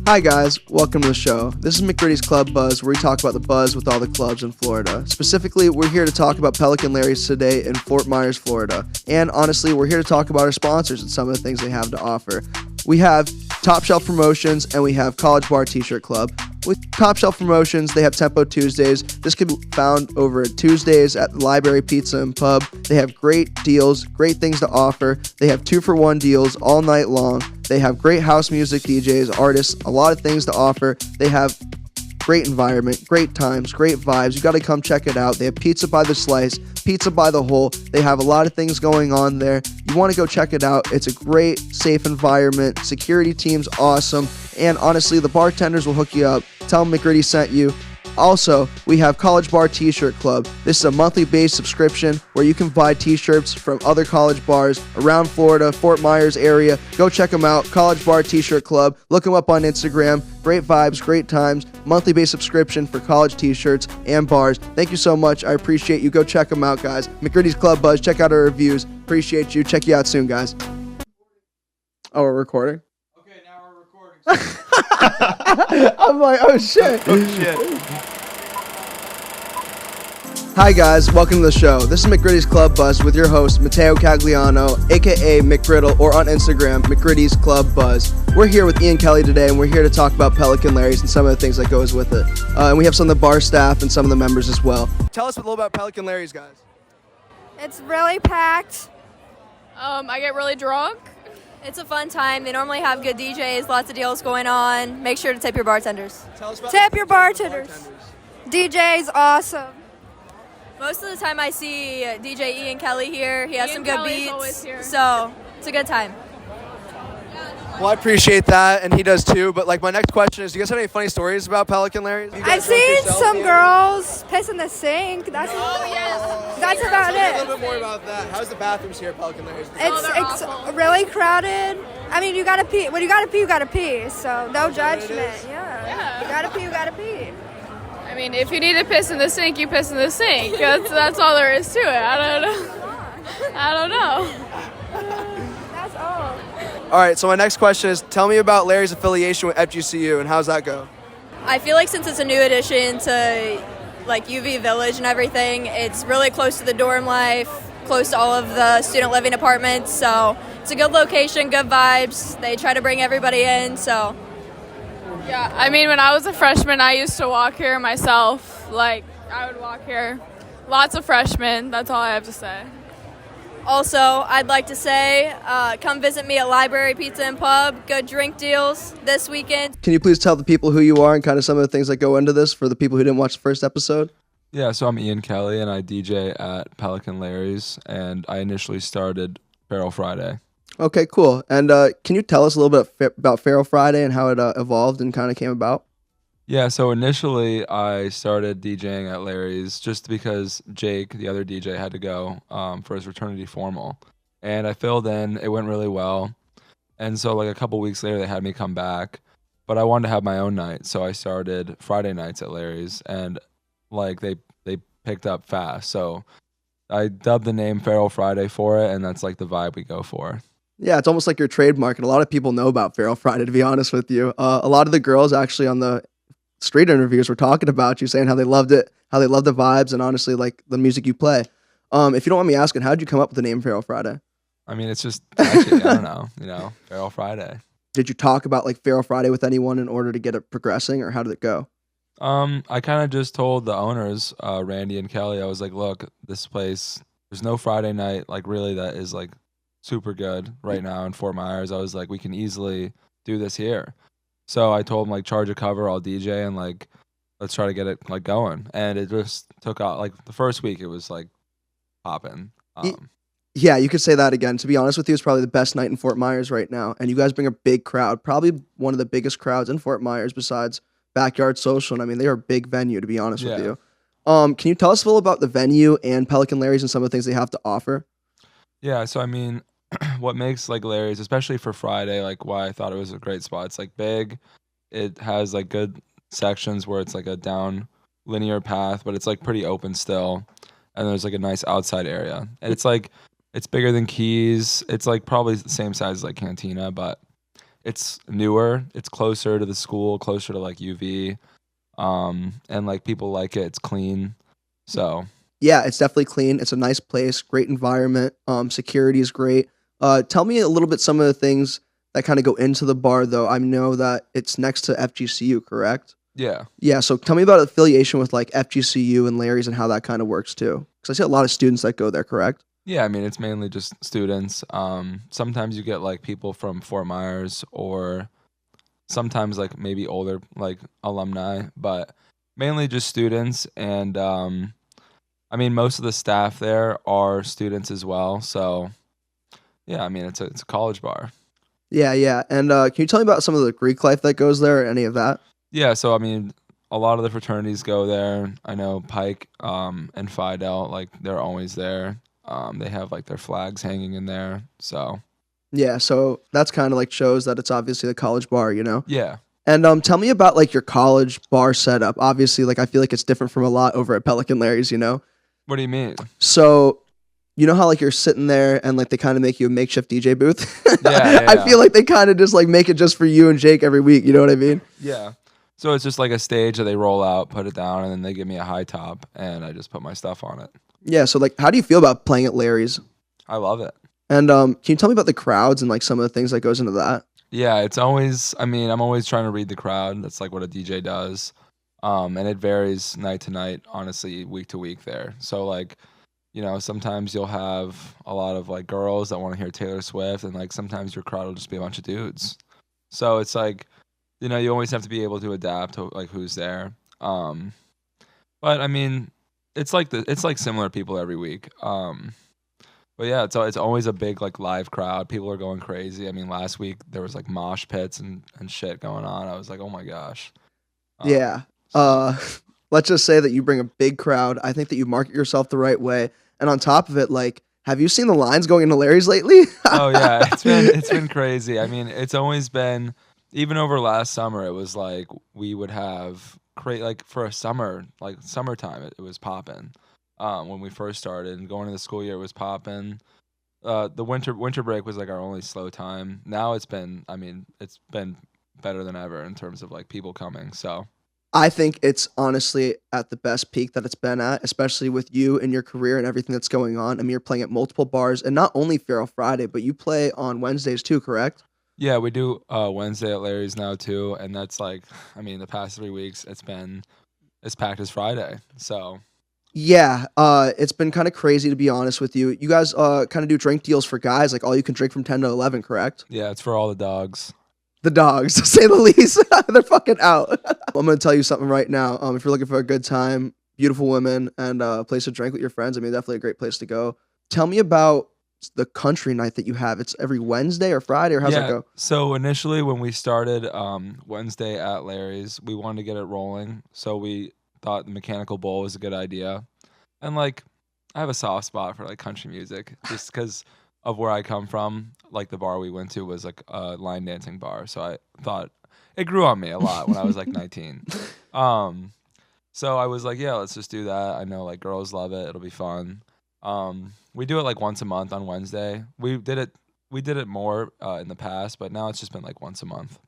Hi guys, welcome to the show. This is McGriddy's Club Buzz, where we talk about the buzz with all the clubs in Florida. Specifically, we're here to talk about Pelican Larry's today in Fort Myers, Florida. And honestly, we're here to talk about our sponsors and some of the things they have to offer. We have Top Shelf Promotions and we have College Bar T-Shirt Club. With Top Shelf Promotions, they have Tempo Tuesdays. This can be found over at Tuesdays at the Library Pizza and Pub. They have great deals, great things to offer. They have 2-for-1 deals all night long. They have great house music, DJs, artists, a lot of things to offer. They have great environment, great times, great vibes. You got to come check it out. They have pizza by the slice, pizza by the whole. They have a lot of things going on there. You want to go check it out. It's a great, safe environment. Security team's awesome. And honestly, the bartenders will hook you up. Tell them McGriddy sent you. Also, we have College Bar T-Shirt Club. This is a monthly-based subscription where you can buy T-shirts from other college bars around Florida, Fort Myers area. Go check them out, College Bar T-Shirt Club. Look them up on Instagram. Great vibes, great times. Monthly-based subscription for college T-shirts and bars. Thank you so much. I appreciate you. Go check them out, guys. McGriddy's Club Buzz. Check out our reviews. Appreciate you. Check you out soon, guys. Oh, we're recording? Okay, now we're recording. I'm like, oh shit. Oh shit. Hi guys, welcome to the show. This is McGriddy's Club Buzz with your host, Matteo Cagliano, aka McGriddle, or on Instagram, McGriddy's Club Buzz. We're here with Ian Kelly today, and we're here to talk about Pelican Larry's and some of the things that goes with it. And we have some of the bar staff and some of the members as well. Tell us a little about Pelican Larry's, guys. It's really packed. I get really drunk. It's a fun time. They normally have good DJs, lots of deals going on. Make sure to tip your bartenders. Tell us about Tip your bartenders. DJ's awesome. Most of the time I see DJ Ian Kelly here. He has some good Kelly's always beats. here. So it's a good time. Well, I appreciate that, and he does too. But like, my next question is, do you guys have any funny stories about Pelican Larry's? I've seen some girls piss in the sink. That's That's about Tell me a it. little bit more about that. How's the bathrooms here at Pelican Larry's? It's really crowded. I mean, you gotta pee. When you gotta pee, you gotta pee. So no judgment. Yeah. You gotta pee. You gotta pee. I mean, if you need to piss in the sink, you piss in the sink. That's all there is to it. I don't know. That's all. All right, so my next question is, tell me about Larry's affiliation with FGCU, and how's that go? I feel like since it's a new addition to like UV Village and everything, it's really close to the dorm life, close to all of the student living apartments. So it's a good location, good vibes. They try to bring everybody in. So Yeah, I mean, when I was a freshman, I used to walk here myself. Like, I would walk here. Lots of freshmen. That's all I have to say. also, I'd like to say, come visit me at Library Pizza and Pub. Good drink deals this weekend. Can you please tell the people who you are and kind of some of the things that go into this for the people who didn't watch the first episode? Yeah, so I'm Ian Kelly, and I DJ at Pelican Larry's, and I initially started Feral Friday. Okay, cool. And can you tell us a little bit about Feral Friday and how it evolved and kind of came about? Yeah, so initially I started DJing at Larry's just because Jake, the other DJ, had to go for his fraternity formal. And I filled in. It went really well. And so like a couple weeks later, they had me come back. But I wanted to have my own night, so I started Friday nights at Larry's. And like they picked up fast. So I dubbed the name Feral Friday for it, and that's like the vibe we go for. Yeah, it's almost like your trademark, and a lot of people know about Feral Friday, to be honest with you. A lot of the girls actually on the street interviews were talking about you, saying how they loved it, how they loved the vibes, and honestly, like the music you play. If you don't mind me asking, how did you come up with the name Feral Friday? I mean, it's just, actually, I don't know, Feral Friday. Did you talk about like Feral Friday with anyone in order to get it progressing, or how did it go? I kind of just told the owners, Randy and Kelly, I was like, look, this place, there's no Friday night, like really that is like super good right now in Fort Myers. I was like, we can easily do this here. So I told them like, charge a cover, I'll DJ, and like, let's try to get it like going. And it just took out, like the first week it was like popping. Yeah, you could say that again. To be honest with you, it's probably the best night in Fort Myers right now. And you guys bring a big crowd, probably one of the biggest crowds in Fort Myers besides Backyard Social. And I mean, they are a big venue, to be honest with you. Can you tell us a little about the venue and Pelican Larry's and some of the things they have to offer? Yeah, so I mean, what makes like Larry's, especially for Friday, like why I thought it was a great spot. It's like big. It has like good sections where it's like a down linear path, but it's like pretty open still. And there's like a nice outside area. And it's like, it's bigger than Keys. It's like probably the same size as like Cantina, but it's newer. It's closer to the school, closer to like UV. And like people like it. It's clean. So Yeah, it's definitely clean. It's a nice place, great environment. Security is great. Tell me a little bit some of the things that kind of go into the bar, though. I know that it's next to FGCU, correct? yeah. Yeah, so tell me about affiliation with like FGCU and Larry's and how that kind of works too. Because I see a lot of students that go there, correct? Yeah, I mean it's mainly just students. Sometimes you get like people from Fort Myers or sometimes like maybe older like alumni, but mainly just students. And I mean most of the staff there are students as well. So yeah, I mean it's a college bar. Yeah, yeah. And can you tell me about some of the Greek life that goes there, any of that? Yeah, so I mean a lot of the fraternities go there. I know Pike and Phi Del, like they're always there. They have like their flags hanging in there. So Yeah, so that's kind of like shows that it's obviously the college bar, you know? yeah. And tell me about like your college bar setup. Obviously, like I feel like it's different from a lot over at Pelican Larry's, you know? What do you mean? So you know how like you're sitting there and like they kind of make you a makeshift DJ booth? Yeah, I feel like they kind of just like make it just for you and Jake every week, you know what I mean? Yeah. So it's just like a stage that they roll out, put it down, and then they give me a high top, and I just put my stuff on it. Yeah, so like how do you feel about playing at Larry's? I love it. And can you tell me about the crowds and like some of the things that goes into that? Yeah, it's always, I mean, I'm always trying to read the crowd. That's like what a DJ does. And it varies night to night, honestly, week to week there. So like, you know, sometimes you'll have a lot of like girls that want to hear Taylor Swift, and like sometimes your crowd will just be a bunch of dudes. So it's like, you know, you always have to be able to adapt to like who's there. But I mean, it's like similar people every week. But yeah, it's always a big like live crowd. People are going crazy. I mean, last week there was like mosh pits and shit going on. I was like, oh my gosh. Yeah. Let's just say that you bring a big crowd. I think that you market yourself the right way. And on top of it, like, have you seen the lines going into Larry's lately? Oh yeah, it's been crazy. I mean, it's always been, even over last summer, it was like we would have like for a summer, like summertime, it was popping. When we first started and going into the school year, it was popping. The winter break was like our only slow time. Now it's been better than ever in terms of like people coming. So I think it's honestly at the best peak that it's been at, especially with you and your career and everything that's going on. I mean, you're playing at multiple bars, and not only Feral Friday, but you play on Wednesdays too, correct? yeah, we do Wednesday at Larry's now too, and that's like, I mean, the past 3 weeks it's packed as Friday. So Yeah, it's been kind of crazy to be honest with you. You guys kind of do drink deals for guys, like all you can drink from 10 to 11, correct? yeah, it's for all the dogs. The dogs, to say the least. They're fucking out. I'm going to tell you something right now. If you're looking for a good time, beautiful women, and a place to drink with your friends, I mean, definitely a great place to go. Tell me about the country night that you have. It's every Wednesday or Friday, or how's that go? So initially when we started Wednesday at Larry's, we wanted to get it rolling. So we thought the Mechanical Bowl was a good idea. And like I have a soft spot for like country music just because of where I come from. Like the bar we went to was like a line dancing bar. So I thought it grew on me a lot when I was like 19. So I was like, yeah, let's just do that. I know like girls love it. It'll be fun. We do it like once a month on Wednesday. We did it more in the past, but now it's just been like once a month.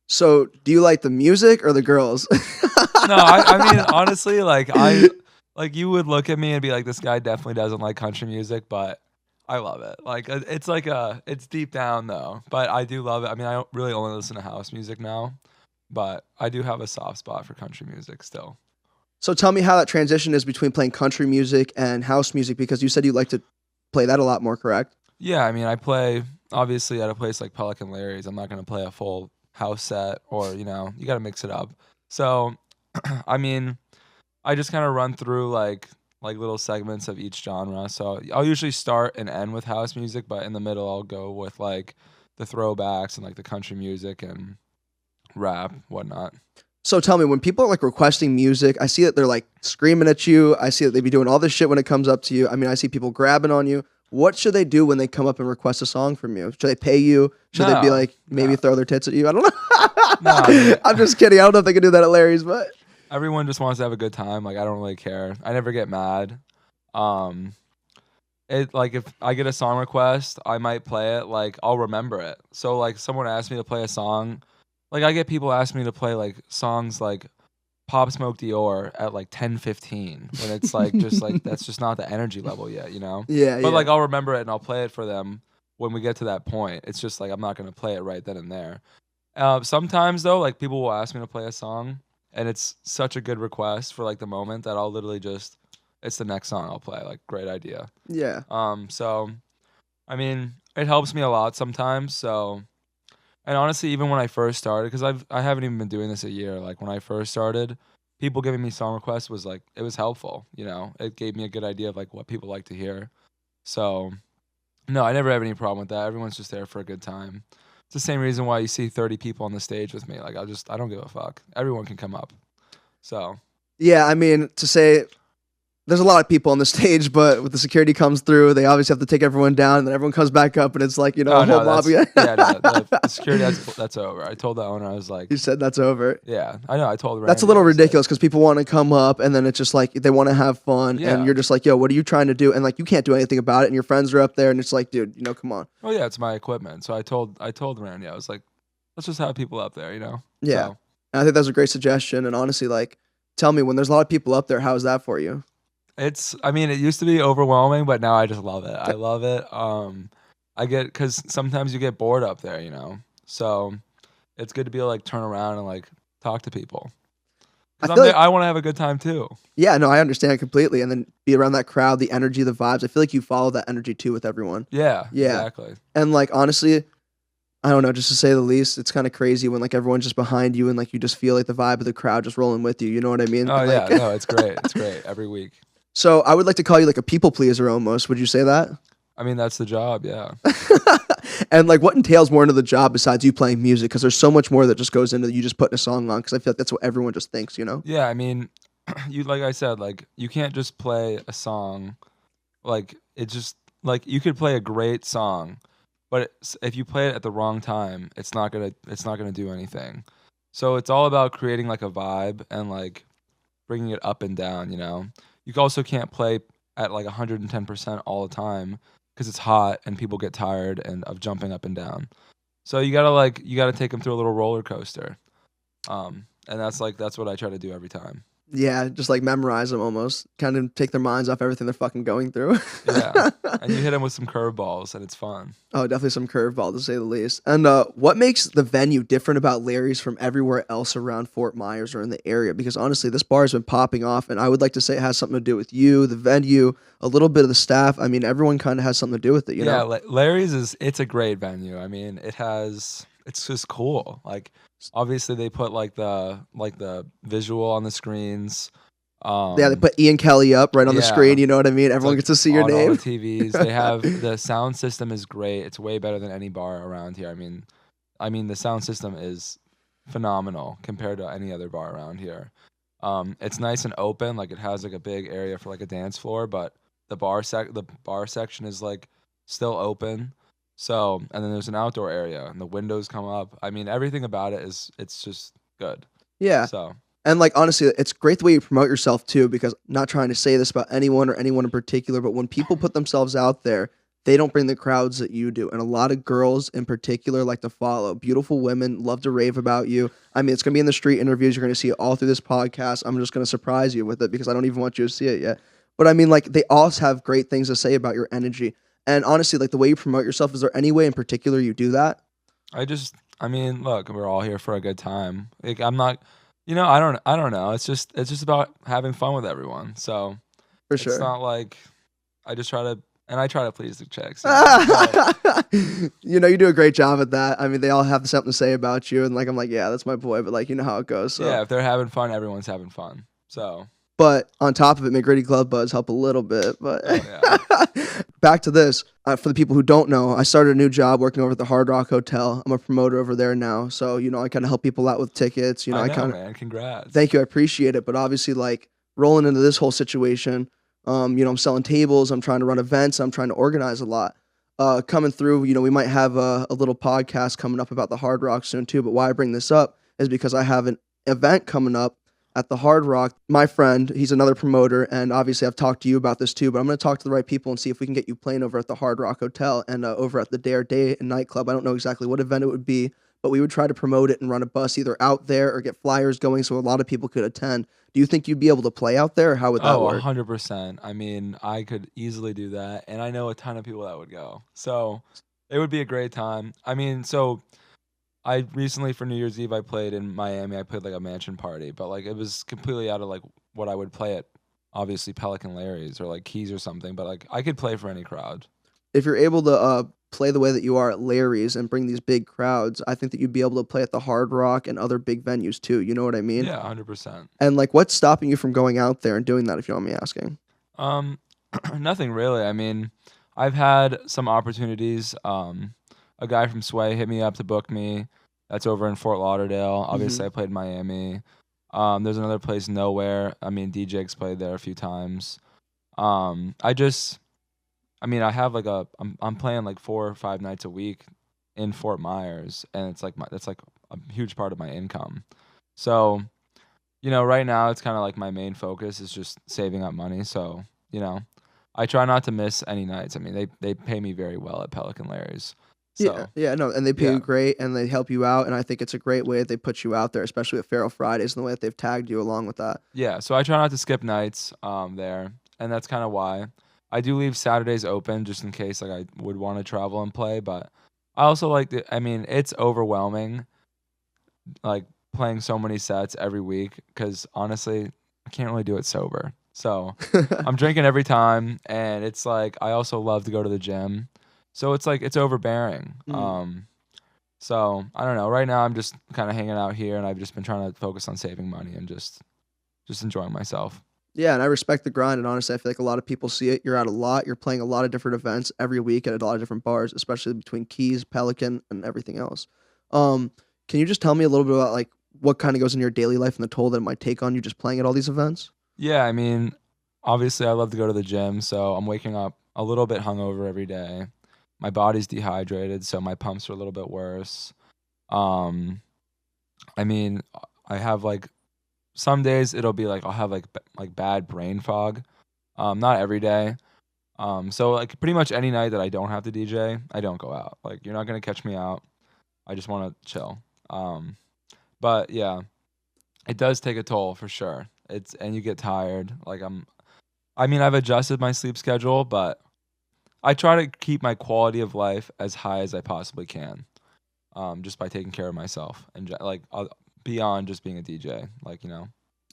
So, do you like the music or the girls? No, I mean honestly, like you would look at me and be like, this guy definitely doesn't like country music, but I love it. Like it's deep down though, but I do love it. I mean, I really only listen to house music now, but I do have a soft spot for country music still. So tell me how that transition is between playing country music and house music, because you said you like to play that a lot more, correct? Yeah, I mean, I play obviously at a place like Pelican Larry's. I'm not going to play a full house set, or you got to mix it up. So, I mean, I just kind of run through like little segments of each genre. So I'll usually start and end with house music, but in the middle I'll go with like the throwbacks and like the country music and rap, whatnot. So tell me, when people are like requesting music, I see that they're like screaming at you. I see that they be doing all this shit when it comes up to you. I mean, I see people grabbing on you. What should they do when they come up and request a song from you? Should they pay you? Should they be like maybe throw their tits at you? I don't know. No, I mean, I'm just kidding. I don't know if they can do that at Larry's, but everyone just wants to have a good time. Like I don't really care. I never get mad. it like if I get a song request, I might play it. Like I'll remember it. So like someone asked me to play a song, like I get people ask me to play like songs like Pop Smoke Dior at like 10:15 when it's like just like that's just not the energy level yet, you know. Yeah, But yeah. like I'll remember it and I'll play it for them when we get to that point. It's just like I'm not gonna play it right then and there. Sometimes though, like people will ask me to play a song, and it's such a good request for like the moment that I'll literally just it's the next song I'll play. Like great idea. Yeah. So I mean, it helps me a lot sometimes. So, and honestly, even when I first started, because I haven't even been doing this a year. Like when I first started, people giving me song requests was like it was helpful. You know, it gave me a good idea of like what people like to hear. So, no, I never have any problem with that. Everyone's just there for a good time. It's the same reason why you see 30 people on the stage with me. Like I don't give a fuck. Everyone can come up. So Yeah, I mean, to say there's a lot of people on the stage, but when the security comes through, they obviously have to take everyone down, and then everyone comes back up, and it's like, a oh whole no, mob. that's the security. That's over. I told the owner I was like, You said that's over. yeah, I know. I told That's a Randy, little I said, ridiculous because people want to come up, and then it's just like they want to have fun, Yeah. and you're just like, yo, what are you trying to do? And like you can't do anything about it, and your friends are up there, and it's like, dude, come on. Oh yeah, it's my equipment. So I told Randy, I was like, let's just have people up there, you know? Yeah. So, And I think that's a great suggestion. And honestly, like, tell me, when there's a lot of people up there, how is that for you? I mean, it used to be overwhelming, but now I just love it. I love it. Because sometimes you get bored up there, you know? So it's good to be able to like turn around and like talk to people. I Because feel like- I want to have a good time too. Yeah, no, I understand completely. And then be around that crowd, the energy, the vibes. I feel like you follow that energy too with everyone. Yeah, Yeah. exactly. And like, honestly, I don't know, just to say the least, it's kind of crazy when like everyone's just behind you and like you just feel like the vibe of the crowd just rolling with you. You know what I mean? Oh Like- yeah, no, it's great. It's great every week. So I would like to call you like a people pleaser almost. Would you say that? I mean, that's the job. Yeah. And like, what entails more into the job besides you playing music? Because there's so much more that just goes into you just putting a song on. Because I feel like that's what everyone just thinks, Yeah, I mean, like I said, like you can't just play a song. Like it just like you could play a great song, but if you play it at the wrong time, it's not gonna do anything. So it's all about creating like a vibe and like bringing it up and down. You know, you also can't play at like 110% all the time because it's hot and people get tired and of jumping up and down. So you gotta take them through a little roller coaster. And that's what I try to do every time. Yeah, just like memorize them almost. Kind of take their minds off everything they're fucking going through. Yeah, and you hit them with some curveballs, and it's fun. Oh, definitely some curveball to say the least. And what makes the venue different about Larry's from everywhere else around Fort Myers or in the area? Because honestly, this bar has been popping off, and I would like to say it has something to do with you, the venue, a little bit of the staff. I mean, everyone kind of has something to do with it, you Yeah, know? Larry's it's a great venue. I mean, it's just cool. Like obviously they put like the visual on the screens. Yeah, they put Ian Kelly up right on the yeah. screen. You know what I mean? Everyone like gets to see your on all name. the TVs. They have the sound system is great. It's way better than any bar around here. I mean the sound system is phenomenal compared to any other bar around here. It's nice and open. Like it has like a big area for like a dance floor, but the bar section is like still open. So, and then there's an outdoor area and the windows come up. I mean, everything about it it's just good. Yeah. So, And like honestly, it's great the way you promote yourself too, because I'm not trying to say this about anyone or anyone in particular, but when people put themselves out there, they don't bring the crowds that you do. And a lot of girls in particular like to follow. Beautiful women love to rave about you. I mean, it's going to be in the street interviews. You're going to see it all through this podcast. I'm just going to surprise you with it because I don't even want you to see it yet. But I mean, like, they all have great things to say about your energy. And honestly, like the way you promote yourself, is there any way in particular you do that? I mean, look, we're all here for a good time. Like I'm not, I don't know. It's just about having fun with everyone. So For sure. it's not like I try to please the chicks. You know, you do a great job at that. I mean, they all have something to say about you. And like, I'm like, yeah, that's my boy. But like, you know how it goes. So. Yeah, if they're having fun, everyone's having fun. So But on top of it, McGriddy Club Buzz help a little bit. But yeah. back to this. For the people who don't know, I started a new job working over at the Hard Rock Hotel. I'm a promoter over there now. So, I kind of help people out with tickets. I know, man. Congrats. Thank you. I appreciate it. But obviously, like, rolling into this whole situation, I'm selling tables. I'm trying to run events. I'm trying to organize a lot. Coming through, we might have a little podcast coming up about the Hard Rock soon too. But why I bring this up is because I have an event coming up at the Hard Rock. My friend, he's another promoter, and obviously I've talked to you about this too, but I'm going to talk to the right people and see if we can get you playing over at the Hard Rock Hotel and over at the Dare Day and Nightclub. I don't know exactly what event it would be, but we would try to promote it and run a bus either out there or get flyers going so a lot of people could attend. Do you think you'd be able to play out there, or how would that work? 100%. I mean, I could easily do that, and I know a ton of people that would go. So it would be a great time. I mean, so I recently for New Year's Eve I played in Miami. I played like a mansion party, but like it was completely out of like what I would play at obviously Pelican Larry's or like Keys or something, but like I could play for any crowd. If you're able to play the way that you are at Larry's and bring these big crowds, I think that you'd be able to play at the Hard Rock and other big venues too. You know what I mean? Yeah, 100%. And like, what's stopping you from going out there and doing that, if you don't mind me asking? Nothing really. I mean, I've had some opportunities. A guy from Sway hit me up to book me. That's over in Fort Lauderdale. Obviously, I played Miami. There's another place, Nowhere. I mean, DJ's played there a few times. I have like I'm playing like 4 or 5 nights a week in Fort Myers, and it's like that's like a huge part of my income. So, right now it's kind of like my main focus is just saving up money. So, I try not to miss any nights. I mean, they pay me very well at Pelican Larry's. So, No, and they pay you great, and they help you out, and I think it's a great way that they put you out there, especially with Feral Fridays and the way that they've tagged you along with that. Yeah, so I try not to skip nights there, and that's kind of why. I do leave Saturdays open just in case like I would want to travel and play, but I also it's overwhelming like playing so many sets every week because honestly, I can't really do it sober. So I'm drinking every time, and it's like I also love to go to the gym. So it's like it's overbearing. So I don't know. Right now I'm just kind of hanging out here, and I've just been trying to focus on saving money and just enjoying myself. Yeah, and I respect the grind, and honestly, I feel like a lot of people see it. You're out a lot. You're playing a lot of different events every week at a lot of different bars, especially between Keys, Pelican, and everything else. Can you just tell me a little bit about like what kind of goes in your daily life and the toll that it might take on you just playing at all these events? Yeah, I mean, obviously I love to go to the gym, so I'm waking up a little bit hungover every day. My body's dehydrated, so my pumps are a little bit worse. I mean, I have like some days it'll be like I'll have like bad brain fog. Not every day. So like pretty much any night that I don't have to DJ, I don't go out. Like you're not gonna catch me out. I just want to chill. But yeah, it does take a toll for sure. And you get tired. Like I've adjusted my sleep schedule, but I try to keep my quality of life as high as I possibly can, just by taking care of myself and beyond just being a DJ,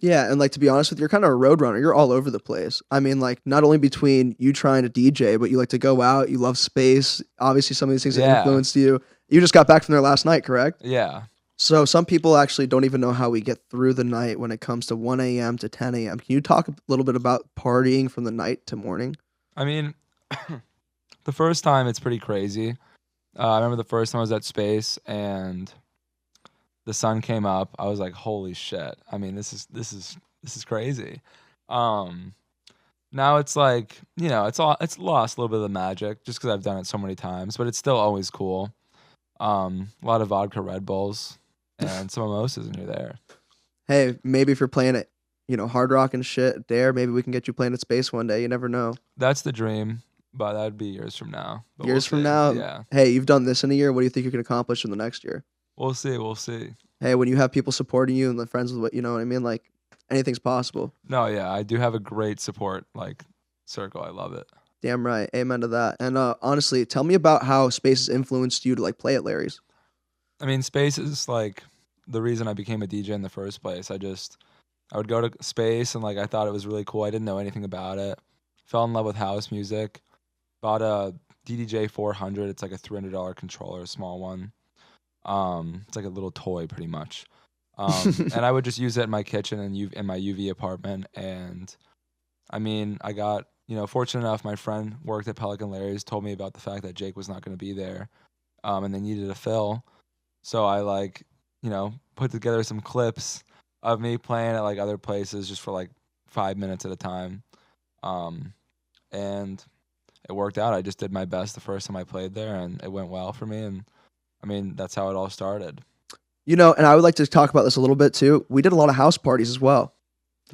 Yeah, and like to be honest with you, you're kind of a road runner. You're all over the place. I mean, like not only between you trying to DJ, but you like to go out. You love space. Obviously, some of these things have influenced you. You just got back from there last night, correct? Yeah. So some people actually don't even know how we get through the night when it comes to 1 a.m. to 10 a.m. Can you talk a little bit about partying from the night to morning? I mean, the first time it's pretty crazy. I remember the first time I was at Space and the sun came up. I was like, "Holy shit!" I mean, this is crazy. Now it's like it's lost a little bit of the magic just because I've done it so many times, but it's still always cool. A lot of vodka Red Bulls and some mimosas, and you're there. Hey, maybe if you're playing it, Hard Rock and shit, Dare, maybe we can get you playing at Space one day. You never know. That's the dream, but that'd be years from now. But years from now? Yeah. Hey, you've done this in a year. What do you think you can accomplish in the next year? We'll see. Hey, when you have people supporting you and the friends with what, you know what I mean? Like, anything's possible. No, yeah, I do have a great support, circle. I love it. Damn right. Amen to that. And honestly, tell me about how Space has influenced you to play at Larry's. I mean, Space is the reason I became a DJ in the first place. I would go to Space and I thought it was really cool. I didn't know anything about it. Fell in love with house music. Bought a DDJ 400. It's like a $300 controller, a small one. It's like a little toy pretty much. And I would just use it in my kitchen and in my UV apartment. And I mean, I got, fortunate enough, my friend worked at Pelican Larry's, told me about the fact that Jake was not going to be there. And they needed a fill. So I put together some clips of me playing at other places just for 5 minutes at a time. And it worked out. I just did my best the first time I played there, and it went well for me. And I mean, that's how it all started. And I would like to talk about this a little bit too. We did a lot of house parties as well.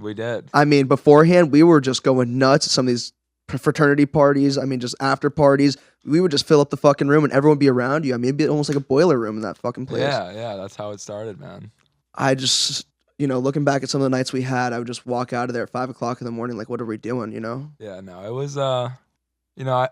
We did. I mean, beforehand, we were just going nuts at some of these fraternity parties. I mean, just after parties. We would just fill up the fucking room and everyone would be around you. I mean, it'd be almost like a boiler room in that fucking place. Yeah, that's how it started, man. I just, looking back at some of the nights we had, I would just walk out of there at 5 o'clock in the morning, like, what are we doing, Yeah, no, it was, I'm glad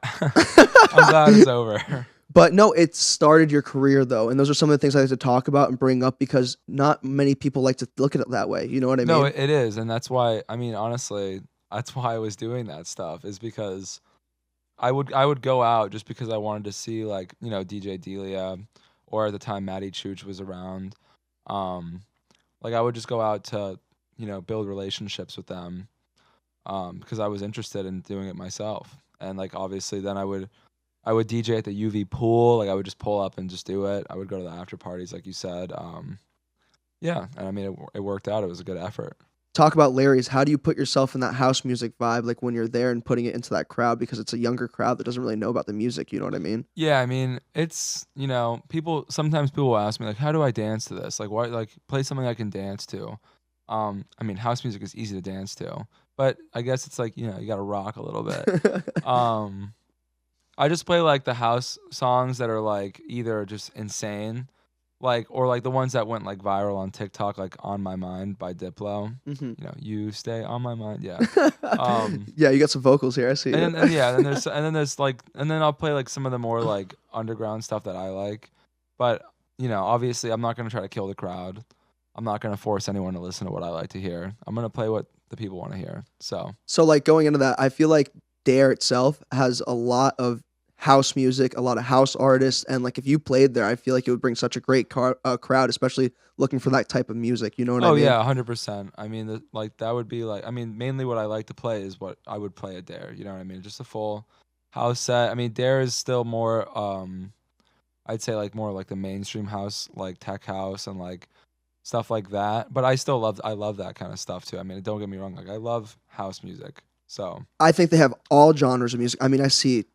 it's over. But no, it started your career, though. And those are some of the things I like to talk about and bring up because not many people like to look at it that way. You know what I mean? No, it is. And that's why, I mean, honestly, that's why I was doing that stuff is because I would go out just because I wanted to see, like, DJ Delia, or at the time Maddie Chooch was around. Like, I would just go out to, build relationships with them because I was interested in doing it myself. And, like, obviously then I would DJ at the UV pool. Like, I would just pull up and just do it. I would go to the after parties, like you said. Yeah, and I mean, it worked out. It was a good effort. Talk about Larry's. How do you put yourself in that house music vibe, like when you're there and putting it into that crowd because it's a younger crowd that doesn't really know about the music, you know what I mean? Yeah, I mean, it's, sometimes people will ask me, like, how do I dance to this? Like, why, like, play something I can dance to. I mean, house music is easy to dance to, but I guess it's like, you got to rock a little bit. I just play, like, the house songs that are, like, either just insane, like, or, like, the ones that went, like, viral on TikTok, like, On My Mind by Diplo. Mm-hmm. You stay on my mind. Yeah. Yeah, you got some vocals here. I see. And then I'll play, like, some of the more, like, underground stuff that I like. But, obviously I'm not going to try to kill the crowd. I'm not going to force anyone to listen to what I like to hear. I'm going to play what the people want to hear. So, like, going into that, I feel like Dare itself has a lot of house music, a lot of house artists, and like if you played there, I feel like it would bring such a great crowd, especially looking for that type of music. You know what I mean? Oh yeah, 100%. I mean, that would be like, I mean, mainly what I like to play is what I would play at Dare. You know what I mean? Just a full house set. I mean, Dare is still more, I'd say like more like the mainstream house, like tech house and like stuff like that. But I love that kind of stuff too. I mean, don't get me wrong, like I love house music. So I think they have all genres of music. I mean, I see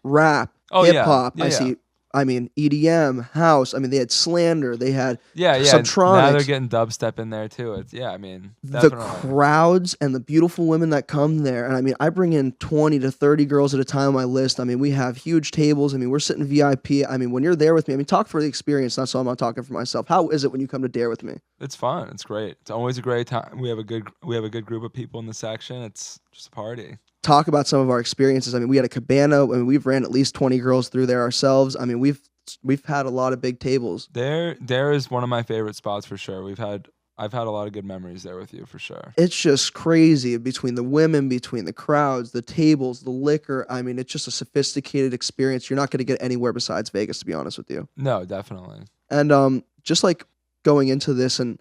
rap, hip hop. Yeah, I see. I mean, EDM, house. I mean, they had Slander. They had Subtronics. Now they're getting dubstep in there too. It's I mean, definitely. The crowds and the beautiful women that come there. And I mean, I bring in 20 to 30 girls at a time on my list. I mean, we have huge tables. I mean, we're sitting VIP. I mean, when you're there with me, I mean, talk for the experience. That's all. I'm not talking for myself. How is it when you come to Dare with me? It's fun. It's great. It's always a great time. We have a good group of people in the section. It's just a party. Talk about some of our experiences. I mean, we had a cabana. I mean, we've ran at least 20 girls through there ourselves. I mean, we've had a lot of big tables. There is one of my favorite spots for sure. I've had a lot of good memories there with you for sure. It's just crazy between the women, between the crowds, the tables, the liquor. I mean, it's just a sophisticated experience. You're not going to get anywhere besides Vegas, to be honest with you. No, definitely. And just like going into this and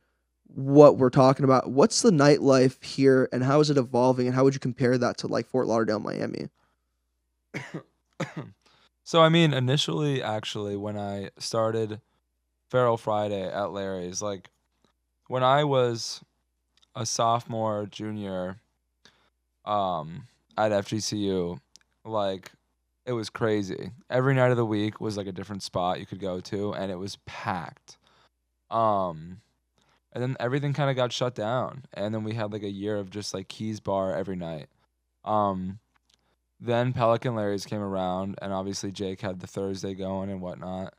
what we're talking about, what's the nightlife here and how is it evolving and how would you compare that to like Fort Lauderdale, Miami? So, I mean, initially, actually, when I started Feral Friday at Larry's, like, when I was a sophomore, junior at FGCU, like, it was crazy. Every night of the week was, like, a different spot you could go to, and it was packed. And then everything kind of got shut down, and then we had, like, a year of just, like, Keys Bar every night. Then Pelican Larry's came around, and obviously Jake had the Thursday going and whatnot.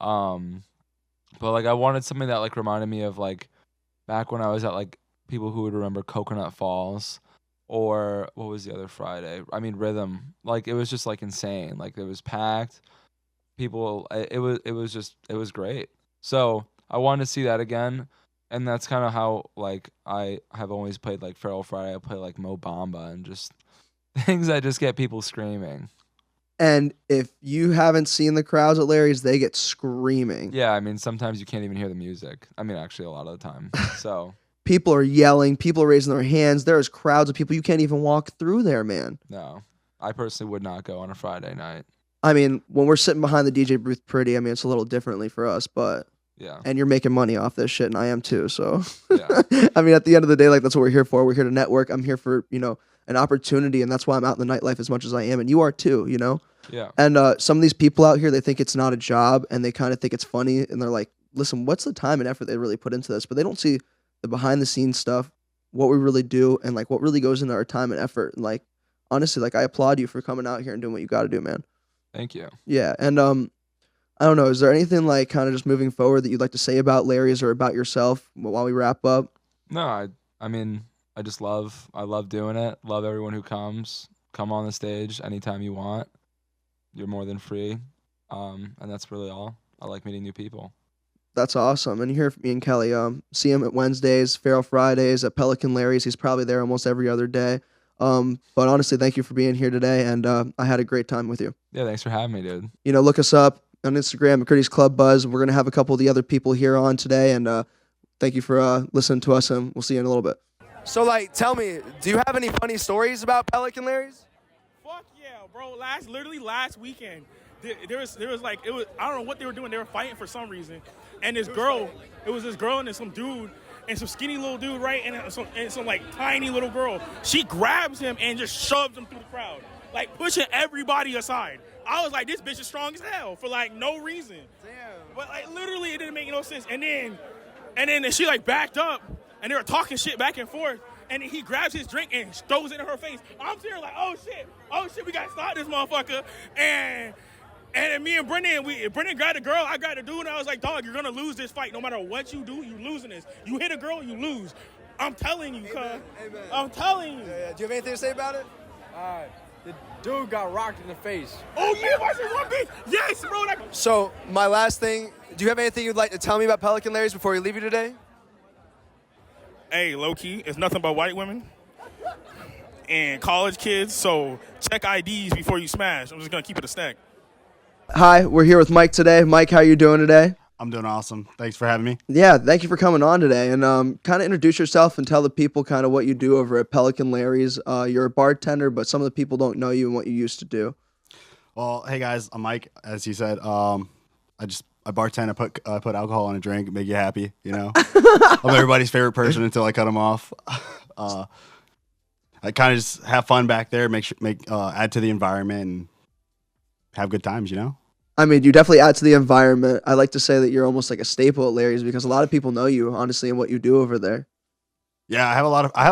But like I wanted something that like reminded me of like back when I was at like people who would remember Coconut Falls, or what was the other Friday? I mean Rhythm. Like it was just like insane. Like it was packed. People. It was great. So I wanted to see that again, and that's kind of how like I have always played like Feral Friday. I play like Mo Bamba and just things that just get people screaming. And if you haven't seen the crowds at Larry's, they get screaming. Yeah, I mean, sometimes you can't even hear the music. I mean, actually, a lot of the time. So people are yelling. People are raising their hands. There's crowds of people. You can't even walk through there, man. No, I personally would not go on a Friday night. I mean, when we're sitting behind the DJ booth pretty, I mean, it's a little differently for us, but... Yeah. And you're making money off this shit, and I am too, so... Yeah. I mean, at the end of the day, like, that's what we're here for. We're here to network. I'm here for, an opportunity, and that's why I'm out in the nightlife as much as I am, and you are too, Yeah. And some of these people out here, they think it's not a job, and they kind of think it's funny, and they're like, listen, what's the time and effort they really put into this? But they don't see the behind-the-scenes stuff. what we really do and like what really goes into our time and effort. And like honestly, like I applaud you for coming out here and doing what you got to do, man. Thank you. Yeah, and I don't know. Is there anything like kind of just moving forward that you'd like to say about Larry's or about yourself while we wrap up? No, I mean, I love doing it. Love everyone who comes. Come on the stage anytime you want. You're more than free. And that's really all. I like meeting new people. That's awesome. And you hear from me and Kelly. See him at Wednesdays, Feral Fridays, at Pelican Larry's. He's probably there almost every other day. But honestly, thank you for being here today, and I had a great time with you. Yeah, thanks for having me, dude. You know, look us up on Instagram, McGriddy's Club Buzz. We're gonna have a couple of the other people here on today, and thank you for listening to us, and we'll see you in a little bit. So, like, tell me, do you have any funny stories about Pelican Larry's? Fuck yeah, bro. Literally last weekend, there was like, I don't know what they were doing. They were fighting for some reason. And this girl, it was this girl and some dude, and some skinny little dude, right? And some like tiny little girl. She grabs him and just shoves him through the crowd, like pushing everybody aside. I was like, this bitch is strong as hell for like no reason. Damn. But like literally, it didn't make no sense. And then she like backed up, and they were talking shit back and forth. And then he grabs his drink and throws it in her face. I'm sitting like, oh shit, we gotta stop this motherfucker. And then me and Brendan grabbed the girl, I grabbed the dude, and I was like, dog, you're gonna lose this fight. No matter what you do, you losing this. You hit a girl, you lose. I'm telling you, cuz. I'm telling you. Yeah. Do you have anything to say about it? The dude got rocked in the face. Oh yeah, I said one bitch. Yes, bro. So, my last thing, do you have anything you'd like to tell me about Pelican Larry's before we leave you today? Hey, low key, it's nothing but white women and college kids, so check IDs before you smash. I'm just gonna keep it a stack. Hi, we're here with Mike today. Mike, how are you doing today? I'm doing awesome. Thanks for having me. Yeah, thank you for coming on today. And kind of introduce yourself and tell the people kind of what you do over at Pelican Larry's. You're a bartender, but some of the people don't know you and what you used to do. Well, hey guys, I'm Mike. As you said, I bartend. I put alcohol in a drink, make you happy. You know, I'm everybody's favorite person until I cut them off. I kind of just have fun back there, add to the environment, and have good times. You know. I mean, you definitely add to the environment. I like to say that you're almost like a staple at Larry's because a lot of people know you, honestly, and what you do over there. Yeah, I have a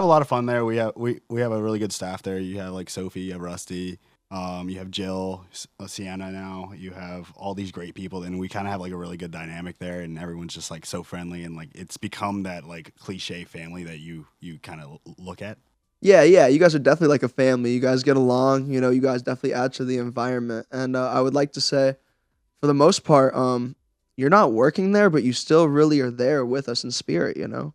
lot of fun there. We have a really good staff there. You have like Sophie, you have Rusty, you have Jill, Sienna now. You have all these great people, and we kind of have like a really good dynamic there, and everyone's just like so friendly, and like it's become that like cliche family that you kind of look at. Yeah, you guys are definitely like a family. You guys get along. You know, you guys definitely add to the environment. And I would like to say, for the most part, you're not working there, but you still really are there with us in spirit, you know?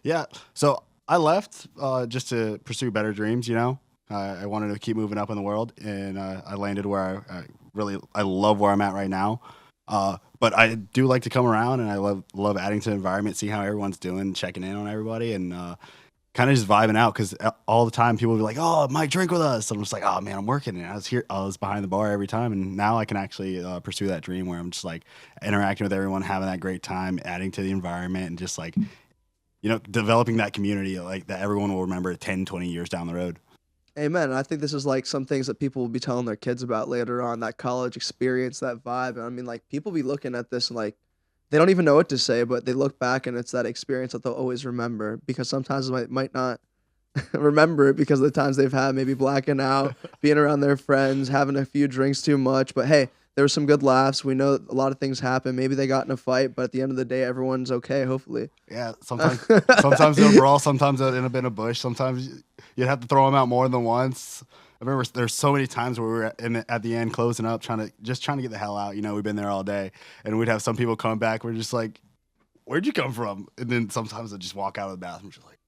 Yeah. So I left just to pursue better dreams, you know? I wanted to keep moving up in the world, and I landed where I love where I'm at right now. But I do like to come around, and I love adding to the environment, see how everyone's doing, checking in on everybody, and kind of just vibing out, because all the time people will be like, oh, Mike, drink with us. And I'm just like, oh man, I'm working. And I was behind the bar every time. And now I can actually pursue that dream where I'm just like interacting with everyone, having that great time, adding to the environment, and just like, you know, developing that community like that everyone will remember 10, 20 years down the road. Amen. And I think this is like some things that people will be telling their kids about later on, that college experience, that vibe. And I mean, like, people be looking at this and like, they don't even know what to say, but they look back and it's that experience that they'll always remember, because sometimes they might not remember it because of the times they've had, maybe blacking out, being around their friends, having a few drinks too much. But hey, there were some good laughs. We know a lot of things happen. Maybe they got in a fight, but at the end of the day, everyone's okay, hopefully. Yeah, sometimes they'll brawl, sometimes they'll end up in a bush, sometimes you'd have to throw them out more than once. I remember there's so many times where we were at the end closing up, trying to get the hell out. You know, we've been there all day, and we'd have some people come back. We're just like, "Where'd you come from?" And then sometimes they just walk out of the bathroom, just like,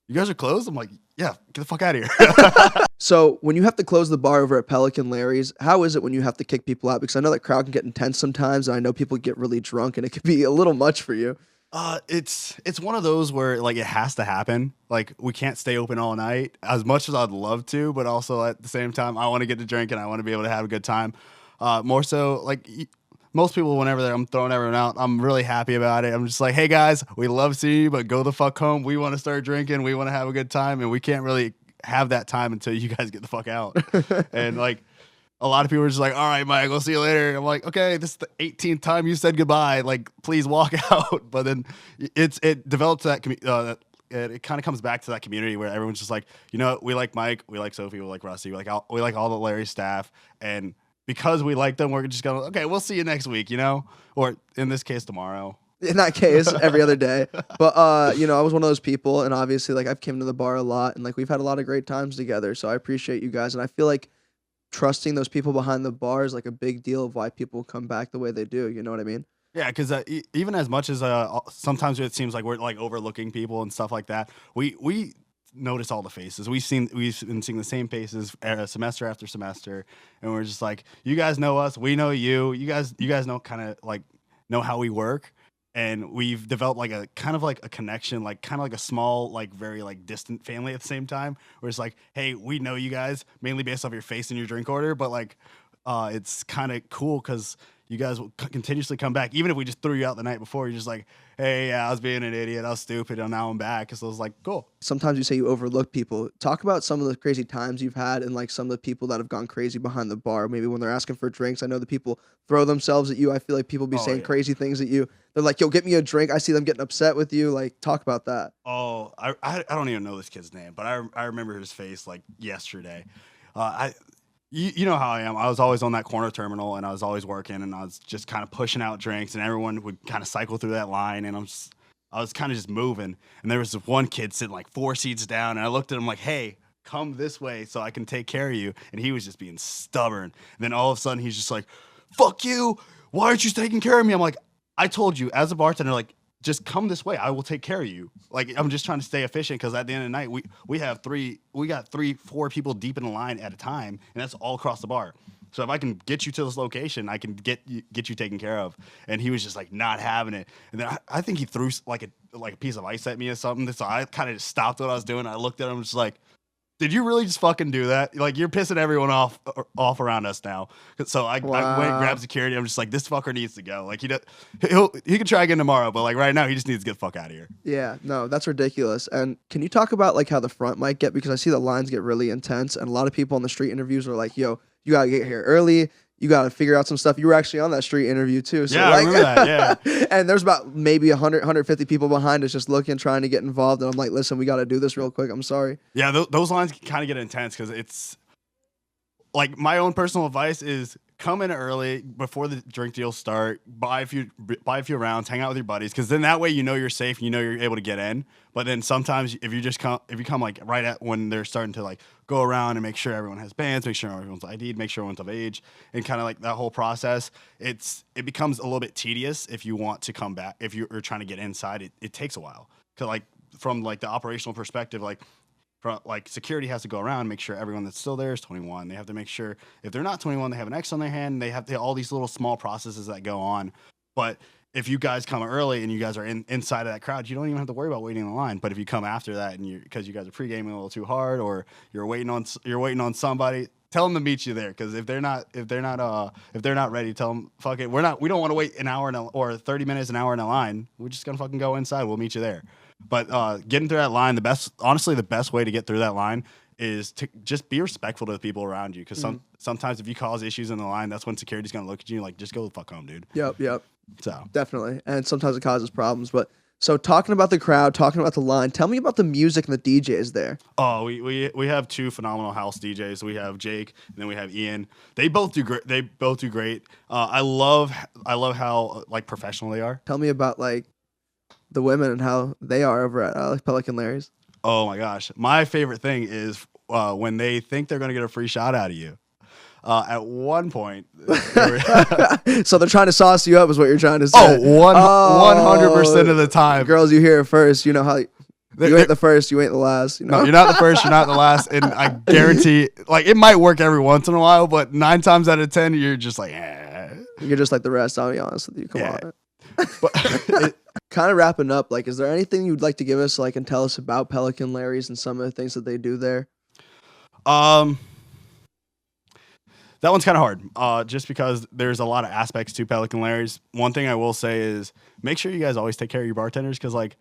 "You guys are closed?" I'm like, "Yeah, get the fuck out of here." So when you have to close the bar over at Pelican Larry's, how is it when you have to kick people out? Because I know that crowd can get intense sometimes, and I know people get really drunk, and it can be a little much for you. It's one of those where like it has to happen. Like we can't stay open all night as much as I'd love to, but also at the same time I want to get to drink and I want to be able to have a good time. More so like most people, whenever I'm throwing everyone out, I'm really happy about it. I'm just like, hey guys, we love seeing you, but go the fuck home. We want to start drinking. We want to have a good time, and we can't really have that time until you guys get the fuck out. And like, a lot of people are just like, all right, Mike, we'll see you later. I'm like, okay, this is the 18th time you said goodbye. Like, please walk out. But then it develops that it kind of comes back to that community where everyone's just like, you know, we like Mike, we like Sophie, we like Rusty, we like all the Larry staff, and because we like them, we're just gonna okay, we'll see you next week, you know, or in this case tomorrow. In that case, every other day. But you know, I was one of those people, and obviously, like I've came to the bar a lot, and like we've had a lot of great times together. So I appreciate you guys, and I feel like trusting those people behind the bar is like a big deal of why people come back the way they do. You know what I mean? Yeah, because even as much as sometimes it seems like we're like overlooking people and stuff like that, we notice all the faces. We've been seeing the same faces semester after semester, and we're just like, you guys know us, we know you. You guys know kind of like know how we work. And we've developed like a kind of like a connection, like kind of like a small, like very like distant family at the same time. Where it's like, hey, we know you guys mainly based off your face and your drink order, but like, it's kind of cool because you guys will continuously come back. Even if we just threw you out the night before, you're just like, hey, yeah, I was being an idiot, I was stupid, and now I'm back. So I was like, cool. Sometimes you say you overlook people. Talk about some of the crazy times you've had and like some of the people that have gone crazy behind the bar. Maybe when they're asking for drinks, I know the people throw themselves at you. I feel like people be saying crazy things at you. They're like, yo, get me a drink. I see them getting upset with you. Like, talk about that. Oh, I don't even know this kid's name, but I remember his face like yesterday. You know how I am. I was always on that corner terminal, and I was always working, and I was just kind of pushing out drinks, and everyone would kind of cycle through that line, and I was kind of just moving. And there was this one kid sitting like 4 seats down, and I looked at him like, hey, come this way so I can take care of you. And he was just being stubborn. And then all of a sudden, he's just like, fuck you. Why aren't you taking care of me? I'm like, I told you as a bartender, like, just come this way. I will take care of you. Like, I'm just trying to stay efficient because at the end of the night, we got 4 people deep in the line at a time, and that's all across the bar. So if I can get you to this location, I can get you taken care of. And he was just like not having it. And then I think he threw like a piece of ice at me or something. So I kind of just stopped what I was doing. I looked at him just like, did you really just fucking do that? Like, you're pissing everyone off around us now. So I went and grabbed security. I'm just like, this fucker needs to go. Like, he can try again tomorrow, but like right now, he just needs to get the fuck out of here. Yeah, no, that's ridiculous. And can you talk about like how the front might get? Because I see the lines get really intense, and a lot of people on the street interviews are like, yo, you gotta get here early. You got to figure out some stuff. You were actually on that street interview too. So yeah, like, I remember that, yeah. And there's about maybe 100, 150 people behind us just looking, trying to get involved. And I'm like, listen, we got to do this real quick. I'm sorry. Yeah, those lines kind of get intense because it's like my own personal advice is come in early before the drink deals start, buy a few rounds, hang out with your buddies, because then that way you know you're safe, you know you're able to get in. But then sometimes if you come like right at when they're starting to like go around and make sure everyone has bands, make sure everyone's ID'd, make sure everyone's of age, and kind of like that whole process, it becomes a little bit tedious if you want to come back. If you're trying to get inside, it takes a while. Cause like from like the operational perspective, like security has to go around and make sure everyone that's still there is 21. They have to make sure if they're not 21, they have an X on their hand. They have all these little small processes that go on. But if you guys come early and you guys are inside of that crowd, you don't even have to worry about waiting in the line. But if you come after that and because you guys are pre-gaming a little too hard, or you're waiting on somebody, tell them to meet you there. Because if they're not ready, tell them fuck it. We don't want to wait an hour or 30 minutes, an hour in a line. We're just gonna fucking go inside. We'll meet you there. But getting through that line, the best way to get through that line is to just be respectful to the people around you. Because sometimes if you cause issues in the line, that's when security's gonna look at you like, just go the fuck home, dude. Yep. So definitely, and sometimes it causes problems. But so talking about the crowd, talking about the line, tell me about the music and the DJs there. Oh, we have 2 phenomenal house DJs. We have Jake and then we have Ian. They both do great. I love how like professional they are. Tell me about like the women and how they are over at Pelican Larry's. Oh my gosh, my favorite thing is when they think they're gonna get a free shot out of you. At one point, so they're trying to sauce you up, is what you're trying to say. 100% of the time. Girls, you hear it first. You know how you ain't the first, you ain't the last. You know? No, you're not the first, you're not the last, and I guarantee, like, it might work every once in a while, but 9 times out of 10, you're just like, eh. You're just like the rest. I'll be honest with you. Come on. But kind of wrapping up, like, is there anything you'd like to give us, like, and tell us about Pelican Larry's and some of the things that they do there? That one's kind of hard, just because there's a lot of aspects to Pelican Larry's. One thing I will say is make sure you guys always take care of your bartenders, because like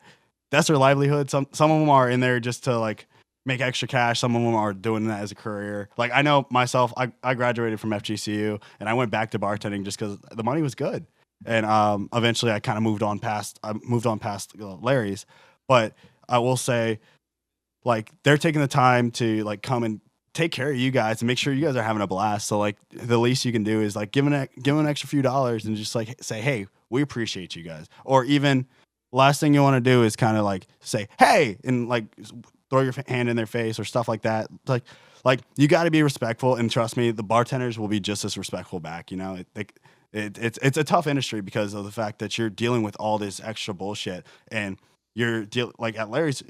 that's their livelihood. Some of them are in there just to like make extra cash. Some of them are doing that as a career. Like I know myself, I graduated from FGCU and I went back to bartending just because the money was good. And eventually I kind of moved on past Larry's. But I will say, like, they're taking the time to like come and take care of you guys and make sure you guys are having a blast. So like the least you can do is like give them an extra few dollars and just like say, hey, we appreciate you guys. Or even last thing you want to do is kind of like say, hey, and like throw your hand in their face or stuff like that. Like you got to be respectful, and trust me, the bartenders will be just as respectful back. You know, it's a tough industry because of the fact that you're dealing with all this extra bullshit, and like at Larry's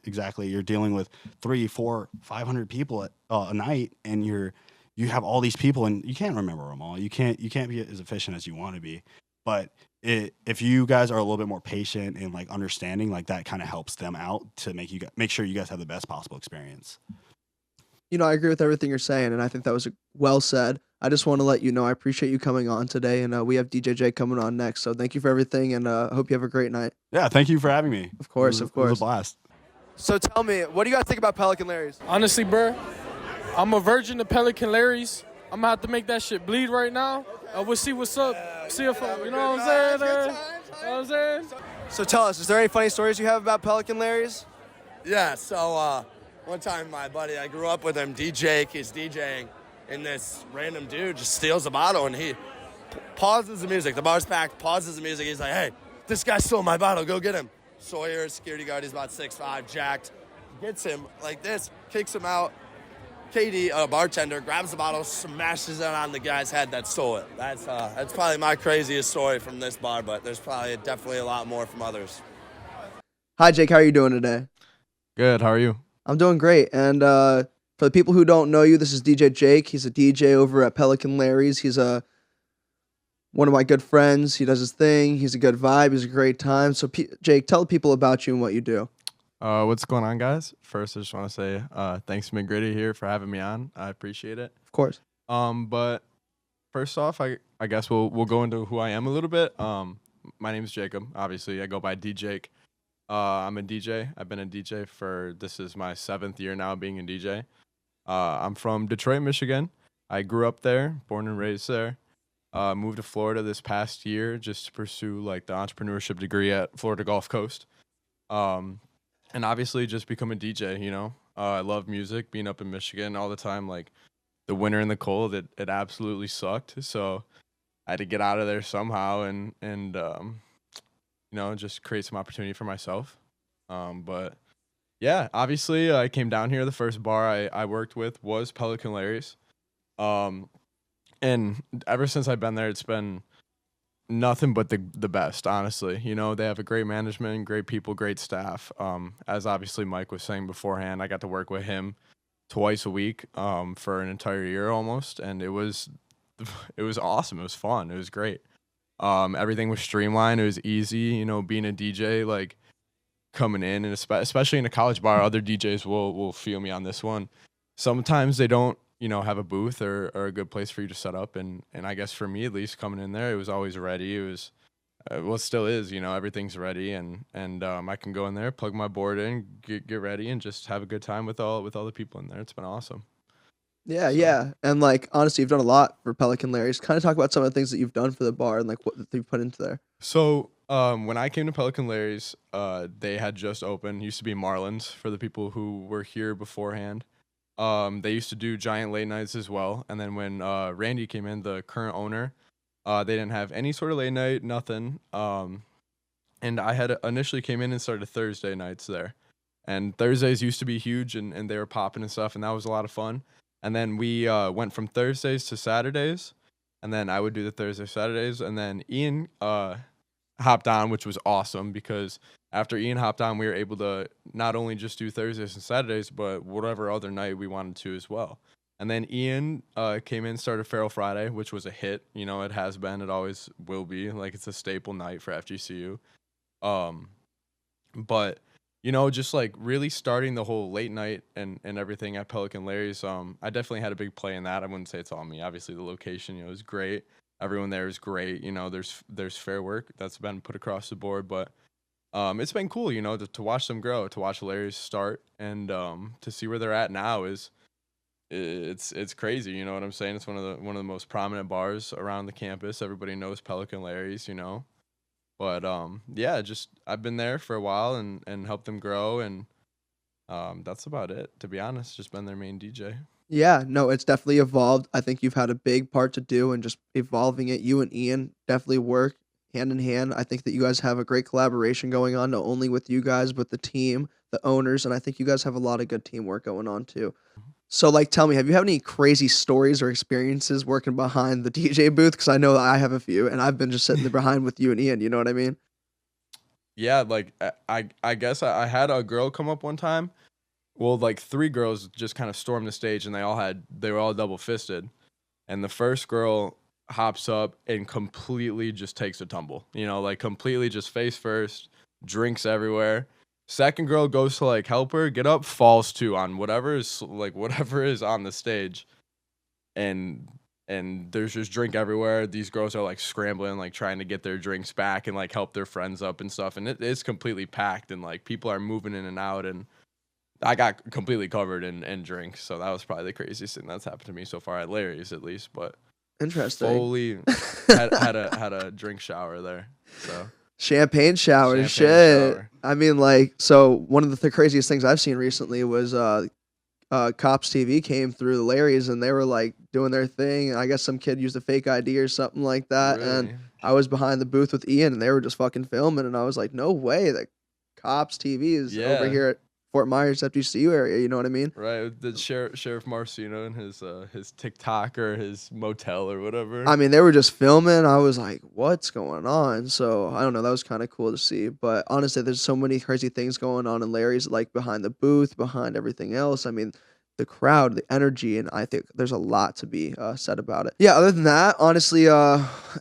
exactly, you're dealing with 300, 400, 500 people a night, and you have all these people, and you can't remember them all. You can't be as efficient as you want to be, but if you guys are a little bit more patient and like understanding, like that kind of helps them out to make sure you guys have the best possible experience. You know, I agree with everything you're saying, and I think that was well said. I just want to let you know I appreciate you coming on today, and we have DJJ coming on next. So thank you for everything, and hope you have a great night. Yeah, thank you for having me. Of course, of course. It was a blast. So tell me, what do you guys think about Pelican Larry's? Honestly, bro, I'm a virgin to Pelican Larry's. I'm gonna have to make that shit bleed right now. We'll see what's up. See if you know what I'm saying. You know what I'm saying? So tell us, is there any funny stories you have about Pelican Larry's? Yeah, so one time my buddy, I grew up with him, DJ, he's DJing, and this random dude just steals a bottle, and he pauses the music. The bar's packed, pauses the music. He's like, hey, this guy stole my bottle, go get him. Sawyer, security guard, he's about 6'5", jacked, gets him like this, kicks him out. KD, a bartender, grabs the bottle, smashes it on the guy's head that stole it. That's probably my craziest story from this bar, but there's probably definitely a lot more from others. Hi, Jake. How are you doing today? Good. How are you? I'm doing great. And for the people who don't know you, this is DJ Jake. He's a DJ over at Pelican Larry's. He's one of my good friends. He does his thing. He's a good vibe. He's a great time. So, Jake, tell the people about you and what you do. What's going on, guys? First, I just want to say thanks to McGriddy here for having me on. I appreciate it. Of course. But first off, I guess we'll go into who I am a little bit. My name is Jacob. Obviously, I go by DJ. I'm a DJ. I've been a DJ this is my 7th year now being a DJ. I'm from Detroit, Michigan. I grew up there, born and raised there. Moved to Florida this past year just to pursue like the entrepreneurship degree at Florida Gulf Coast. And obviously just become a DJ, you know. I love music, being up in Michigan all the time. Like the winter and the cold, it absolutely sucked. So I had to get out of there somehow and you know, just create some opportunity for myself. But yeah, obviously I came down here. The first bar I worked with was Pelican Larry's. And ever since I've been there, it's been nothing but the best, honestly. You know, they have a great management, great people, great staff. As obviously Mike was saying beforehand, I got to work with him twice a week for an entire year almost, and it was awesome. It was fun. It was great. Everything was streamlined. It was easy, you know, being a DJ, like coming in, and especially in a college bar, other DJs will feel me on this one. Sometimes they don't, you know, have a booth or a good place for you to set up. And I guess for me, at least coming in there, it was always ready. It was, well, it still is, you know, everything's ready. And I can go in there, plug my board in, get ready, and just have a good time with all the people in there. It's been awesome. Yeah, yeah. And like, honestly, you've done a lot for Pelican Larry's. Kind of talk about some of the things that you've done for the bar and like what you've put into there. So when I came to Pelican Larry's, they had just opened. Used to be Marlins for the people who were here beforehand. They used to do giant late nights as well. And then when Randy came in, the current owner, they didn't have any sort of late night, nothing. And I had initially came in and started Thursday nights there. And Thursdays used to be huge, and they were popping and stuff, and that was a lot of fun. And then we went from Thursdays to Saturdays, and then I would do the Thursday, Saturdays, and then Ian hopped on, which was awesome because after Ian hopped on, we were able to not only just do Thursdays and Saturdays, but whatever other night we wanted to as well. And then Ian came in, started Feral Friday, which was a hit. You know, it has been, it always will be. Like, it's a staple night for FGCU. But you know, just like really starting the whole late night and everything at Pelican Larry's, I definitely had a big play in that. I wouldn't say it's all me. Obviously, the location, you know, is great. Everyone there is great. You know, there's fair work that's been put across the board, but it's been cool, you know, to watch them grow, to watch Larry's start, and to see where they're at now it's crazy. You know what I'm saying? It's one of the most prominent bars around the campus. Everybody knows Pelican Larry's, you know. But yeah, just I've been there for a while and helped them grow, and that's about it. To be honest, just been their main DJ. Yeah, no, it's definitely evolved. I think you've had a big part to do in just evolving it. You and Ian definitely work hand in hand. I think that you guys have a great collaboration going on, not only with you guys, but the team, the owners, and I think you guys have a lot of good teamwork going on too. So, like, tell me, have you had any crazy stories or experiences working behind the DJ booth? Because I know I have a few, and I've been just sitting there behind with you and Ian. You know what I mean? Yeah, like I guess I had a girl come up one time. Well, like 3 girls just kind of stormed the stage, and they were all double fisted, and the first girl hops up and completely just takes a tumble. You know, like completely just face first, drinks everywhere. Second girl goes to like help her get up, falls too on whatever is on the stage, and there's just drink everywhere. These girls are like scrambling, like trying to get their drinks back and like help their friends up and stuff, and it is completely packed, and like people are moving in and out, and I got completely covered in drinks, so that was probably the craziest thing that's happened to me so far at Larry's, at least. But Interesting. fully had a drink shower there. So Champagne shower, Champagne shit. shower. I mean, like, so one of the craziest things I've seen recently was Cops TV came through the Larry's, and they were like doing their thing. And I guess some kid used a fake ID or something like that. Really? And I was behind the booth with Ian, and they were just fucking filming. And I was like, no way that Cops TV is over here at Fort Myers FGCU area. You know what I mean? Right, the Sheriff Marcino and his TikTok or his motel or whatever. I mean, they were just filming. I was like, what's going on? So I don't know. That was kind of cool to see. But honestly, there's so many crazy things going on in Larry's, like behind the booth, behind everything else. I mean, the crowd, the energy, and I think there's a lot to be said about it. Yeah, other than that, honestly,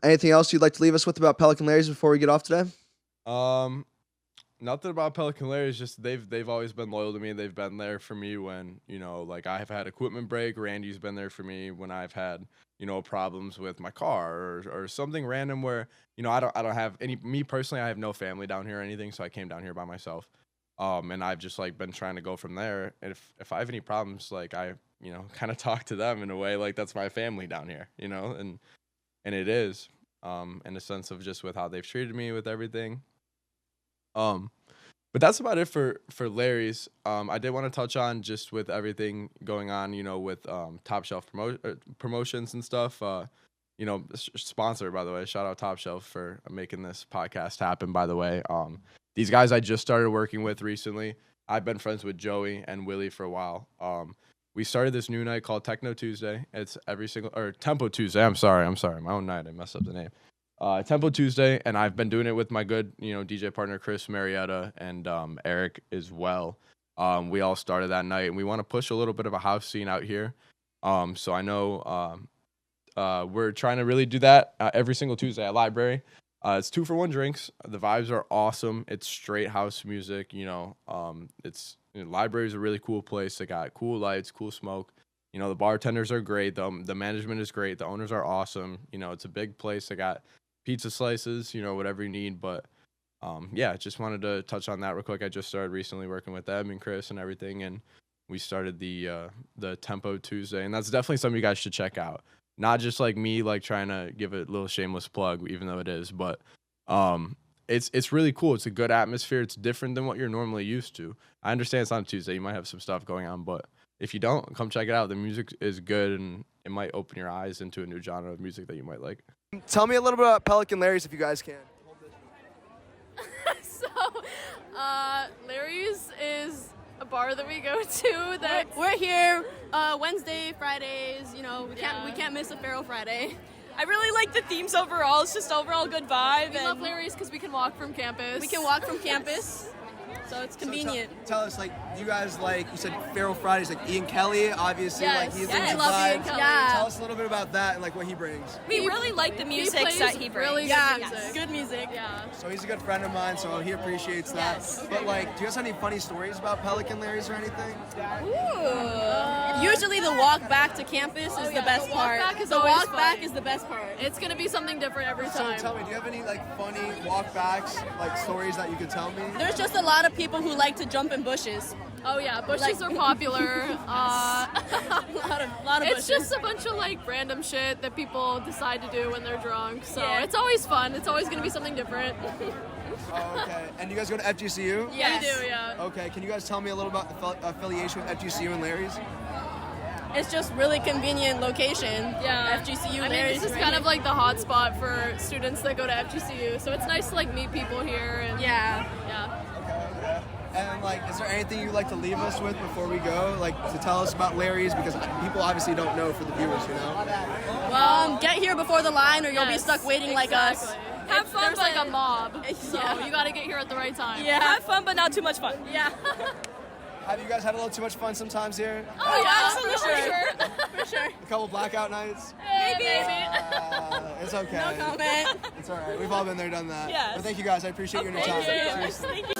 anything else you'd like to leave us with about Pelican Larry's before we get off today? Nothing about Pelican Larry's, just they've always been loyal to me. They've been there for me when, you know, like I've had equipment break. Randy's been there for me when I've had, you know, problems with my car or something random where, you know, I don't have any, me personally, I have no family down here or anything, so I came down here by myself. And I've just like been trying to go from there. And if I have any problems, like I, you know, kind of talk to them in a way, like that's my family down here, you know, and it is, in a sense of just with how they've treated me with everything. But that's about it for Larry's. I did want to touch on just with everything going on, you know, with Top Shelf promotions and stuff. You know, sponsor, by the way. Shout out Top Shelf for making this podcast happen, by the way. These guys I just started working with recently. I've been friends with Joey and Willie for a while. We started this new night called Techno Tuesday. It's Tempo Tuesday. I'm sorry. My own night. I messed up the name. Tempo Tuesday, and I've been doing it with my good, you know, DJ partner Chris Marietta and Eric as well. We all started that night, and we want to push a little bit of a house scene out here. So I know we're trying to really do that every single Tuesday at Library. It's 2-for-1 drinks. The vibes are awesome. It's straight house music. You know, Library is a really cool place. They got cool lights, cool smoke. You know, the bartenders are great. The management is great. The owners are awesome. You know, it's a big place. They got pizza slices, you know, whatever you need. But, yeah, just wanted to touch on that real quick. I just started recently working with them and Chris and everything, and we started the Tempo Tuesday, and that's definitely something you guys should check out. Not just like me, like trying to give it a little shameless plug, even though it is, but it's really cool. It's a good atmosphere. It's different than what you're normally used to. I understand it's on Tuesday. You might have some stuff going on, but if you don't, come check it out. The music is good, and it might open your eyes into a new genre of music that you might like. Tell me a little bit about Pelican Larry's if you guys can. So, Larry's is a bar that we go to. That We're here Wednesday, Fridays. You know, we can't miss a Pharaoh Friday. I really like the themes overall. It's just overall good vibe. We love Larry's because we can walk from campus. We can walk from campus, so it's convenient. So tell us, like, you guys, like, you said Pharaoh Fridays, like Ian Kelly, obviously, Yes. like, he's Yeah, in I the love vibe. Ian Kelly. Yeah. Tell us a little bit about that and, like, what he brings. We really like the music plays that he brings. really Yeah, good music. good music. Yeah. So he's a good friend of mine, so he appreciates that. Yes. But, like, do you guys have any funny stories about Pelican Larry's or anything? Usually the walk back to campus is the best the walk part. back is the always walk back fun. is the best part. It's gonna be something different every So time. tell me, do you have any, like, funny walk-backs, like, stories that you could tell me? There's just a lot of people who like to jump in bushes. Oh yeah, bushes are popular. lot of It's bushes. just a bunch of like random shit that people decide to do when they're drunk. So Yeah. it's always fun. It's always gonna be something different. Oh, okay. And you guys go to FGCU? Yes. We do, yeah. Okay. Can you guys tell me a little about the affiliation with FGCU and Larry's? It's just really convenient location. Yeah. FGCU. I mean, this is kind of like the hot spot for students that go to FGCU. So it's nice to like meet people here. And Yeah. Yeah. And like, is there anything you'd like to leave us with before we go? Like to tell us about Larry's, because people obviously don't know for the viewers, you know? Get here before the line, or you'll be stuck waiting like us. Exactly. Have fun, There's like a but- mob, so Yeah. you got to get here at the right time. Yeah. Have fun, but not too much fun. Yeah. Have you guys had a little too much fun sometimes here? Oh yeah, absolutely. for sure. For sure. A couple blackout nights? Maybe. It's okay. No comment. It's all right. We've all been there, done that. Yes. But thank you guys. I appreciate your time. Thank you.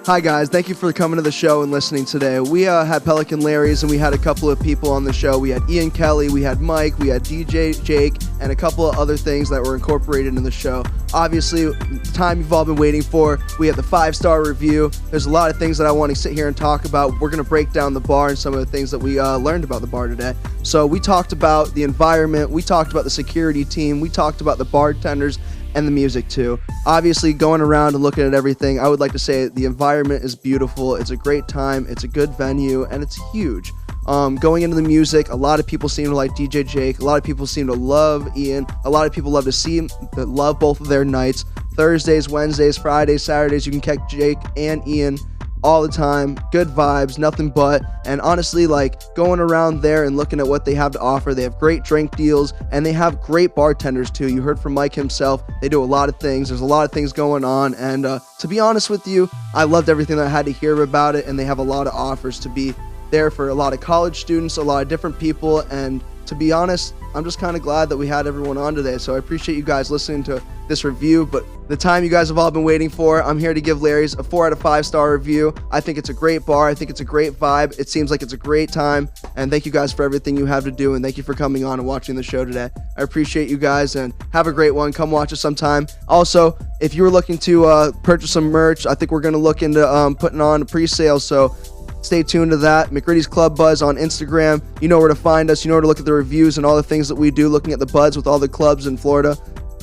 Hi guys, thank you for coming to the show and listening today. We had Pelican Larry's and we had a couple of people on the show. We had Ian Kelly, we had Mike, we had DJ Jake, and a couple of other things that were incorporated in the show. Obviously, the time you've all been waiting for. We had the 5-star review. There's a lot of things that I want to sit here and talk about. We're going to break down the bar and some of the things that we learned about the bar today. So we talked about the environment, we talked about the security team, we talked about the bartenders, and the music too. Obviously, going around and looking at everything, I would like to say the environment is beautiful. It's a great time. It's a good venue, and it's huge. Going into the music, a lot of people seem to like DJ Jake. A lot of people seem to love Ian. A lot of people love to see him, that love both of their nights. Thursdays, Wednesdays, Fridays, Saturdays, you can catch Jake and Ian all the time. Good vibes, nothing but. And honestly, like going around there and looking at what they have to offer, they have great drink deals and they have great bartenders too. You heard from Mike himself. They do a lot of things. There's a lot of things going on. And to be honest with you, I loved everything that I had to hear about it. And they have a lot of offers to be there for a lot of college students, a lot of different people. And to be honest, I'm just kind of glad that we had everyone on today. So I appreciate you guys listening to this review. But the time you guys have all been waiting for, I'm here to give Larry's a 4 out of 5 star review. I think it's a great bar. I think it's a great vibe. It seems like it's a great time. And thank you guys for everything you have to do. And thank you for coming on and watching the show today. I appreciate you guys and have a great one. Come watch us sometime. Also, if you were looking to purchase some merch, I think we're going to look into putting on a pre-sale. So stay tuned to that. McGriddy's Club Buzz on Instagram. You know where to find us. You know where to look at the reviews and all the things that we do, looking at the buds with all the clubs in Florida.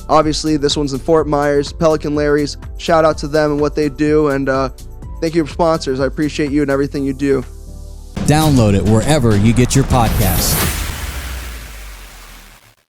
Obviously, this one's in Fort Myers. Pelican Larry's. Shout out to them and what they do. And thank you for sponsors. I appreciate you and everything you do. Download it wherever you get your podcasts.